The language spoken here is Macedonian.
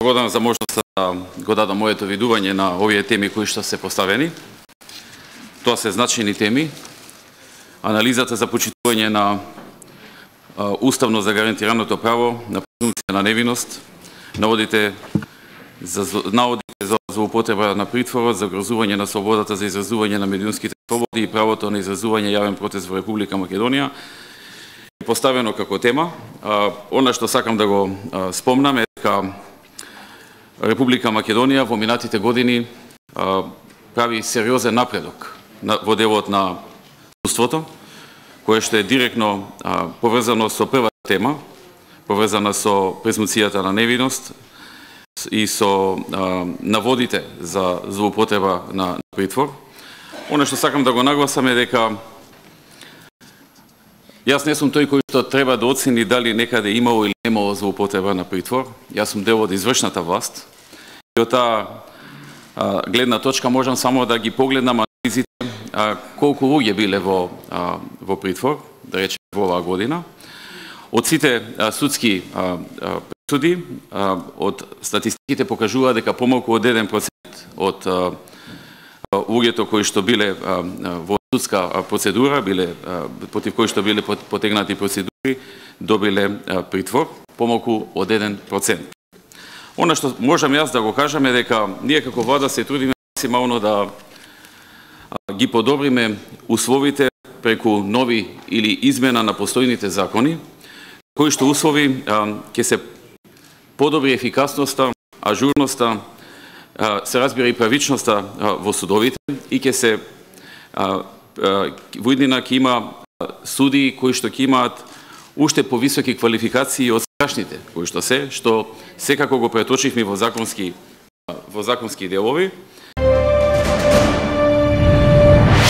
благодарам за можноста да го дадам моето видување на овие теми кои што се поставени. Тоа се значени теми. Анализата за почитување на уставно загарантираното право на презумпција на невиност, наводите за злоупотреба на притворот, за загрозување на слободата за изразување на медиумските слободи и правото на изразување јавен протест во Република Македонија е поставено како тема. Она што сакам да го спомнам е дека Република Македонија во минатите години прави сериозен напредок во делот на суството, кое што е директно поврзано со првата тема, поврзана со презумпцијата на невиност и со наводите за злоупотреба на притвор. Оно што сакам да го нагласам е дека јас не сум тој кој што треба да оцени дали некаде имало или немало злоупотреба на притвор. Јас сум дел од извршната власт. И од таа гледна точка можам само да ги погледнам анализите колку луѓе биле во притвор, да речеме во оваа година. Од сите судски пресуди, од статистиките покажува дека помалку од 1% од луѓето кои што биле во судска процедура, против кои што биле потегнати процедури, добиле притвор, помалку од 1%. Она што можам јас да го кажам е дека ние како влада се трудиме максимално да ги подобриме условите преку нови или измена на постојните закони, кои што услови ќе се подобри ефикасноста, ажурноста, се разбира и правичноста во судовите и ќе се во иднина ќе има суди кои што ќе имаат уште повисоки квалификации од сегашните, кои што секако го преточивме во законски делови.